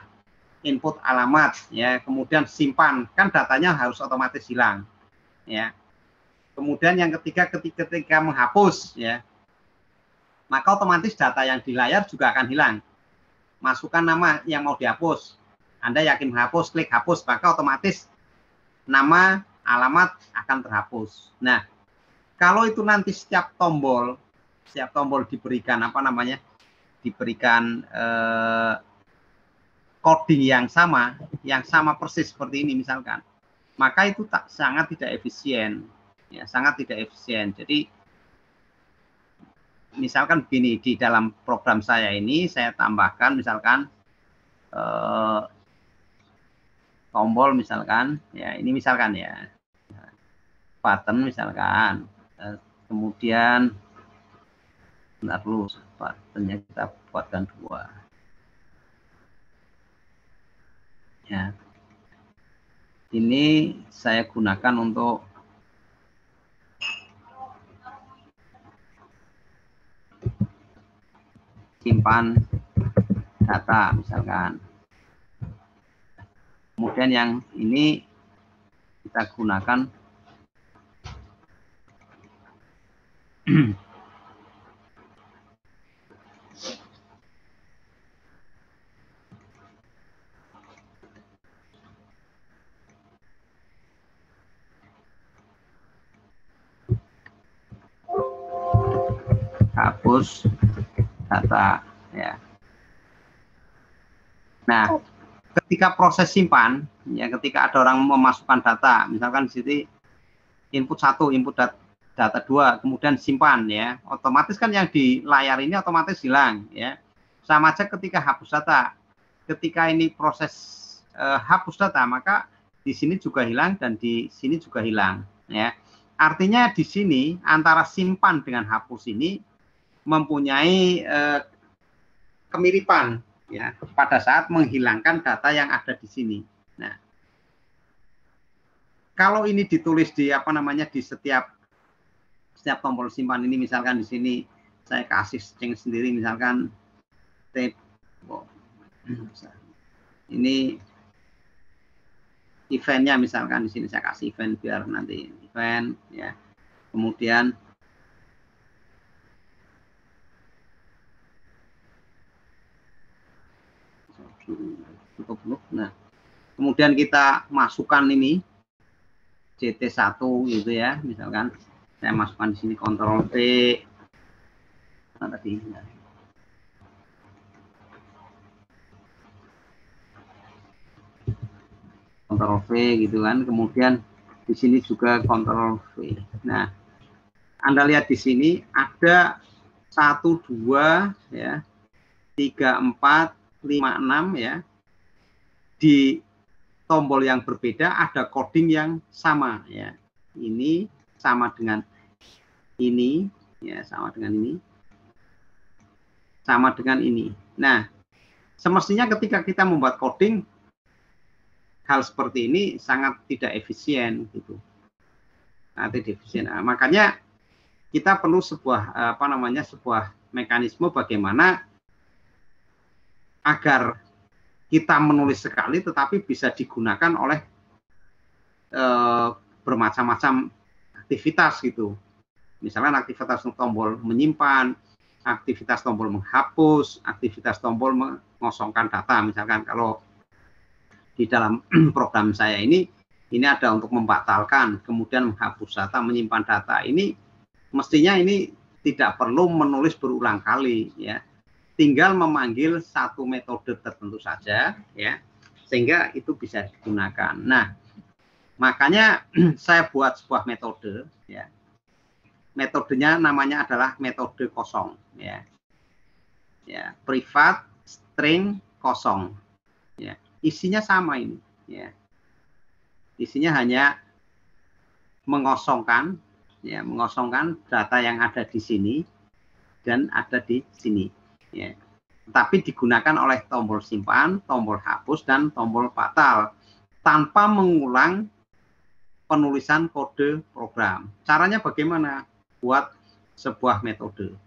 input alamat ya, kemudian simpan, kan datanya harus otomatis hilang ya. Kemudian yang ketiga, ketika menghapus ya, maka otomatis data yang di layar juga akan hilang. Masukkan nama yang mau dihapus. Anda yakin menghapus, klik hapus, maka otomatis nama, alamat akan terhapus. Nah, kalau itu nanti setiap tombol diberikan apa namanya? Diberikan coding yang sama persis seperti ini misalkan. Maka itu sangat tidak efisien. Ya, sangat tidak efisien. Jadi misalkan begini, di dalam program saya ini saya tambahkan misalkan tombol misalkan ya, ini misalkan ya button misalkan, kemudian bentar dulu, buttonnya kita buatkan 2 ya. Ini saya gunakan untuk simpan data misalkan. Kemudian yang ini kita gunakan hapus data ya. Nah, ketika proses simpan ya, ketika ada orang memasukkan data, misalkan di sini input 1, input data 2, kemudian simpan ya, otomatis kan yang di layar ini otomatis hilang ya. Sama aja ketika hapus data. Ketika ini proses hapus data, maka di sini juga hilang dan di sini juga hilang ya. Artinya di sini antara simpan dengan hapus ini mempunyai kemiripan ya pada saat menghilangkan data yang ada di sini. Nah, kalau ini ditulis di apa namanya di setiap tombol simpan ini, misalkan di sini saya kasih string sendiri misalkan ini eventnya, misalkan di sini saya kasih event biar nanti event ya. Kemudian tutup dulu. Nah, kemudian kita masukkan ini JT1 gitu ya, misalkan saya masukkan di sini Ctrl V. Nah, tadi Ctrl V gitu kan, kemudian di sini juga Ctrl V. Nah, Anda lihat di sini ada 1, 2 ya. 3, 4, 5, 6 ya. Di tombol yang berbeda ada coding yang sama ya. Ini sama dengan ini ya, sama dengan ini. Sama dengan ini. Nah, semestinya ketika kita membuat coding hal seperti ini sangat tidak efisien gitu. Sangat tidak efisien. Nah, makanya kita perlu sebuah sebuah mekanisme bagaimana agar kita menulis sekali tetapi bisa digunakan oleh bermacam-macam aktivitas gitu. Misalnya aktivitas tombol menyimpan, aktivitas tombol menghapus, aktivitas tombol mengosongkan data. Misalkan kalau di dalam program saya ini ada untuk membatalkan, kemudian menghapus data, menyimpan data. Ini mestinya ini tidak perlu menulis berulang kali ya. Tinggal memanggil satu metode tertentu saja ya, sehingga itu bisa digunakan. Nah, makanya saya buat sebuah metode ya. Metodenya namanya adalah metode kosong ya. Ya, privat string kosong. Ya, isinya sama ini ya. Isinya hanya mengosongkan ya, mengosongkan data yang ada di sini dan ada di sini ya. Tapi digunakan oleh tombol simpan, tombol hapus dan tombol batal tanpa mengulang penulisan kode program. Caranya bagaimana? Buat sebuah metode.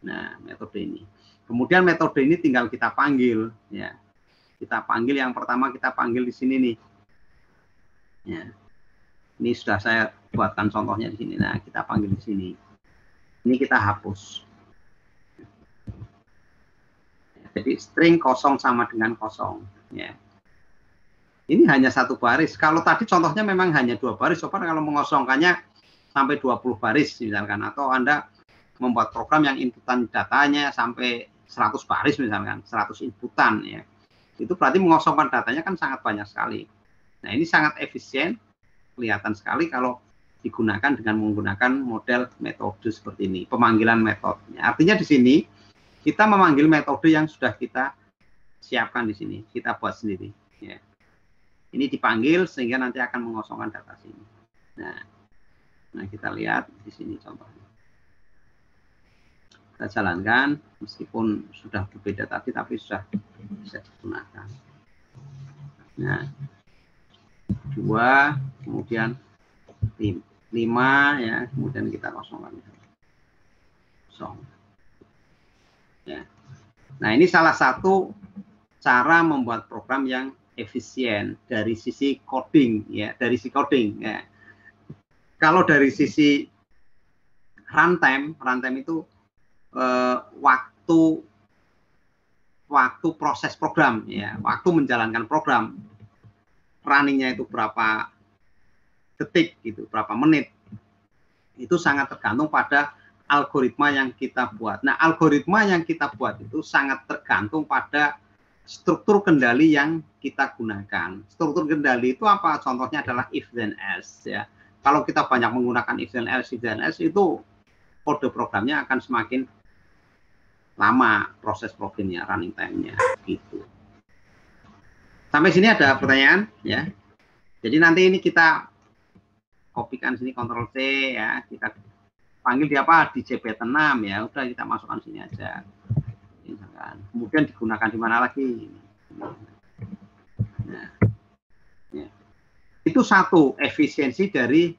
Nah, metode ini. Kemudian metode ini tinggal kita panggil ya. Kita panggil yang pertama, kita panggil di sini nih. Ya. Ini sudah saya buatkan contohnya di sini. Nah, kita panggil di sini. Ini kita hapus. Jadi string kosong sama dengan kosong. Ya. Ini hanya satu baris. Kalau tadi contohnya memang hanya 2 baris. Coba kalau mengosongkannya sampai 20 baris misalkan. Atau Anda membuat program yang inputan datanya sampai 100 baris misalkan. 100 inputan ya. Itu berarti mengosongkan datanya kan sangat banyak sekali. Nah, ini sangat efisien. Kelihatan sekali kalau digunakan dengan menggunakan model metode seperti ini. Pemanggilan metodenya. Artinya di sini kita memanggil metode yang sudah kita siapkan di sini, kita buat sendiri. Ya. Ini dipanggil sehingga nanti akan mengosongkan data sini. Nah kita lihat di sini contohnya. Kita jalankan, meskipun sudah berbeda tadi, tapi sudah bisa digunakan. Nah, 2, kemudian 5 ya, kemudian kita kosongkan. Kosong. Ya. Nah, ini salah satu cara membuat program yang efisien dari sisi coding ya, dari sisi coding ya. Kalau dari sisi runtime itu waktu proses program ya, waktu menjalankan program, runningnya itu berapa detik gitu, berapa menit, itu sangat tergantung pada algoritma yang kita buat. Nah, algoritma yang kita buat itu sangat tergantung pada struktur kendali yang kita gunakan. Struktur kendali itu apa? Contohnya adalah if then else ya. Kalau kita banyak menggunakan if then else itu kode programnya akan semakin lama proses programnya, running time-nya gitu. Sampai sini ada pertanyaan ya. Jadi nanti ini kita kopikan sini Ctrl C ya, kita panggil di apa? Di JP6 ya. Udah kita masukkan sini aja. Misalkan. Kemudian digunakan di mana lagi? Nah, ya. Itu satu efisiensi dari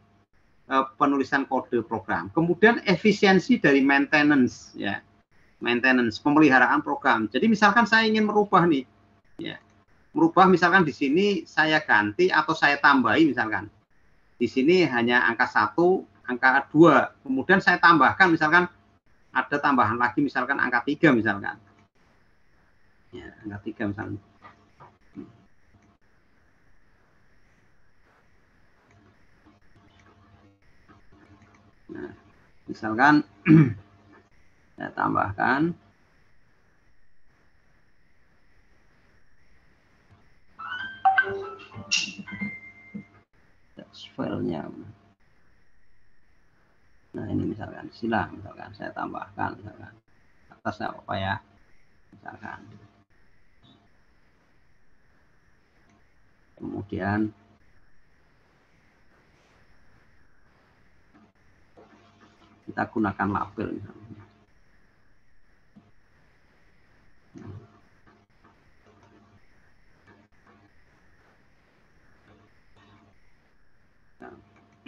penulisan kode program. Kemudian efisiensi dari maintenance ya. Maintenance, pemeliharaan program. Jadi misalkan saya ingin merubah nih ya. Merubah misalkan di sini saya ganti atau saya tambahi misalkan. Di sini hanya angka 1, angka 2. Kemudian saya tambahkan misalkan ada tambahan lagi misalkan angka 3 misalkan. Ya, angka 3 misalkan. Nah, misalkan saya tambahkan filenya. Nah, ini misalkan silah, misalkan saya tambahkan misalkan atasnya apa ya, misalkan. Kemudian kita gunakan label misalnya.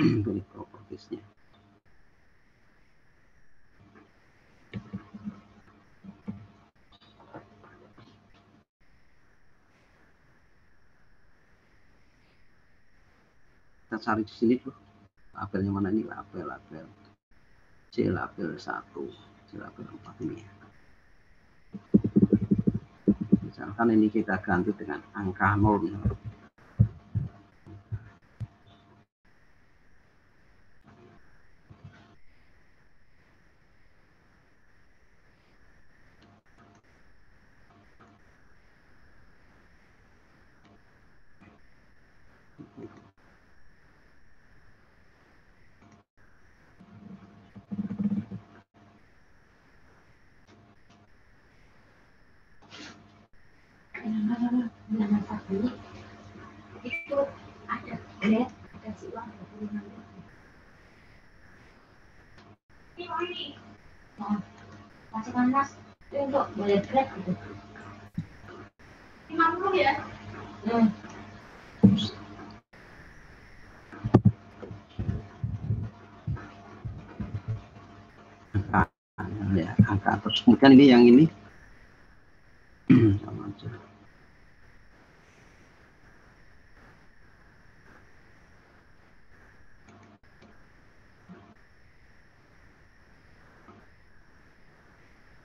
Ini propertiesnya. Kita cari di sini tuh labelnya mana, ini label C label 1, C label 4 ini. Misalkan ini kita ganti dengan angka 0. Itu ada grade, kasih uang 26.000. Ini masukkan mas untuk boleh grade gitu. 50 ya? Ya, angka terus kemudian ini yang ini sama aja.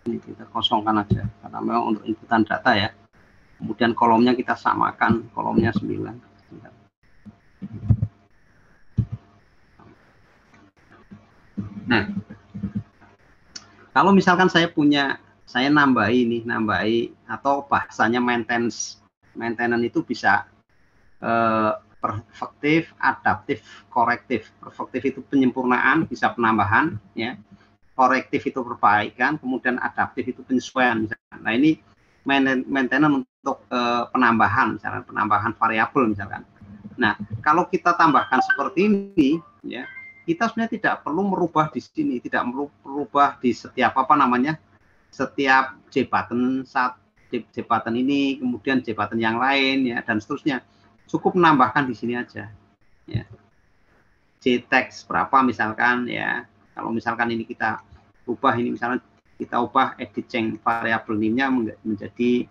Ini kita kosongkan aja karena memang untuk inputan data ya. Kemudian kolomnya kita samakan, kolomnya 9. Nah, kalau misalkan saya nambahi atau bahasanya maintenance itu bisa perfektif, adaptif, korektif. Perfektif itu penyempurnaan, bisa penambahan, ya. Korektif itu perbaikan, kemudian adaptif itu penyesuaian. Misalkan. Nah ini maintenance untuk penambahan, misalkan penambahan variabel misalkan. Nah kalau kita tambahkan seperti ini, ya kita sebenarnya tidak perlu merubah di sini, tidak perlu merubah di setiap setiap J button ini, kemudian J button yang lain, ya dan seterusnya. Cukup menambahkan di sini aja, ya. J text berapa misalkan, ya. Kalau misalkan ini kita ubah, ini misalnya kita ubah edit change variabel name-nya menjadi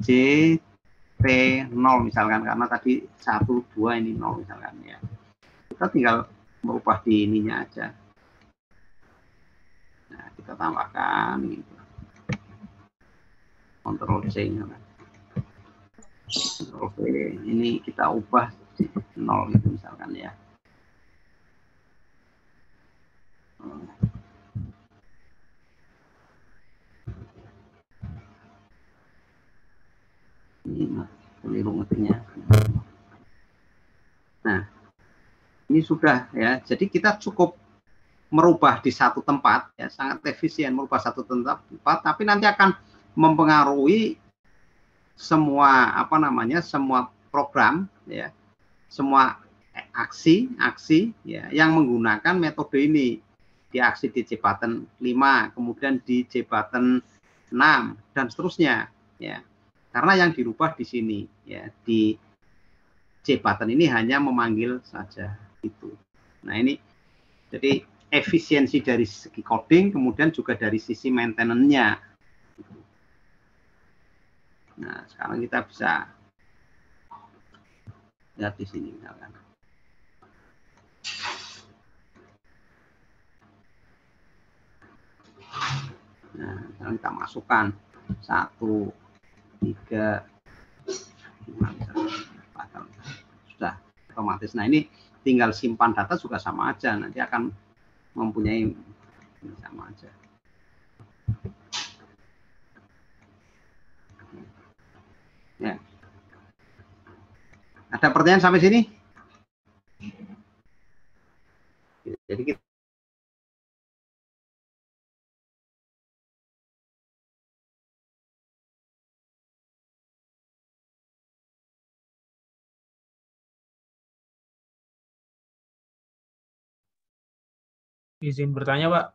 JP0 misalkan, karena tadi 1, 2 ini 0 misalkan, ya. Kita tinggal merubah di ininya aja. Nah, kita tambahkan gitu. Ctrl C misalkan. Ctrl V, ini kita ubah 0 gitu misalkan, ya. Ini keliru ngetiknya. Nah, ini sudah, ya. Jadi kita cukup merubah di satu tempat, ya, sangat efisien merubah satu tempat, tapi nanti akan mempengaruhi semua semua program, ya, semua aksi, ya, yang menggunakan metode ini. Di aksi di J button 5, kemudian di J button 6 dan seterusnya, ya. Karena yang dirubah di sini, ya, di J button ini hanya memanggil saja itu. Nah, ini jadi efisiensi dari segi coding, kemudian juga dari sisi maintenance-nya. Nah, sekarang kita bisa lihat di sini misalkan. Nah, sekarang kita masukkan 1, 3, 5, sudah otomatis. Nah, ini tinggal simpan data juga sama aja, nanti akan mempunyai sama aja. Ya. Ada pertanyaan sampai sini? Jadi kita Izin bertanya, Pak.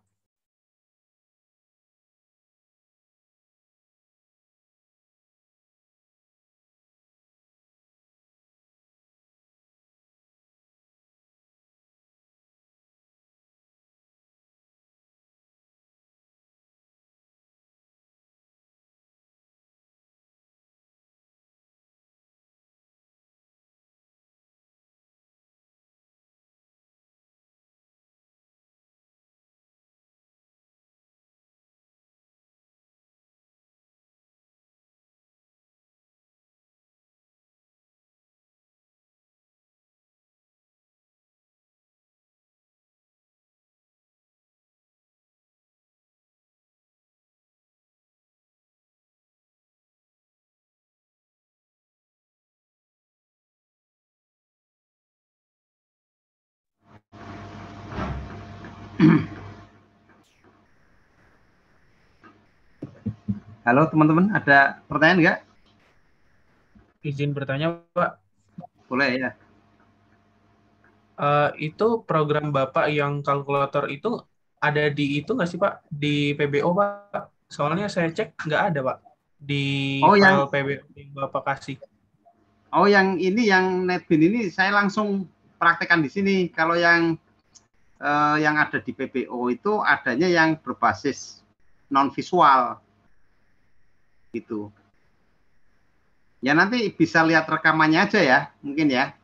Halo teman-teman, ada pertanyaan nggak? Izin bertanya, Pak. Boleh ya. Itu program Bapak yang kalkulator itu ada di itu nggak sih, Pak? Di PBO, Pak? Soalnya saya cek nggak ada, Pak. Di Oh, file yang PBO yang Bapak kasih. yang ini yang NetBeans ini saya langsung praktekkan di sini. Kalau yang ada di PBO itu adanya yang berbasis non visual gitu. Ya nanti bisa lihat rekamannya aja ya, mungkin ya.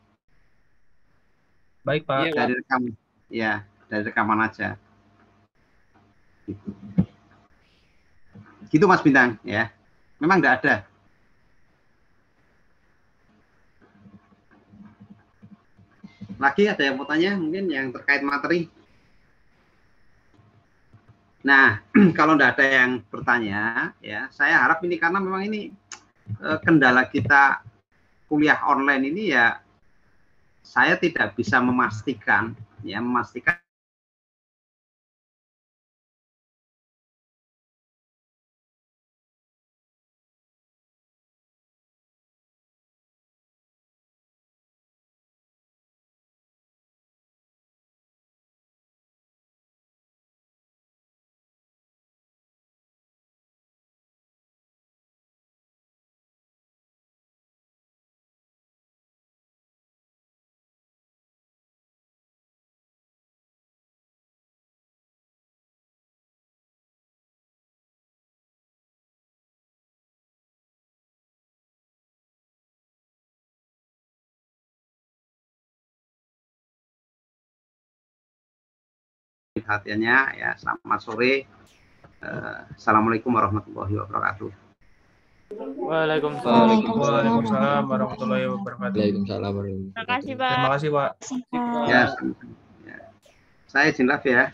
Baik, Pak. Iya, Pak. Dari rekaman aja. Gitu Mas Bintang ya. Memang nggak ada. Lagi ada yang mau tanya mungkin yang terkait materi? Nah, kalau nggak ada yang bertanya, ya saya harap ini karena memang ini kendala kita kuliah online ini ya, saya tidak bisa memastikan perhatiannya ya. Selamat sore. Assalamualaikum warahmatullahi wabarakatuh. Waalaikumsalam warahmatullahi wabarakatuh. Waalaikumsalam warahmatullahi wabarakatuh. Terima kasih, Pak. Terima kasih, Pak. Ya, saya izin live ya.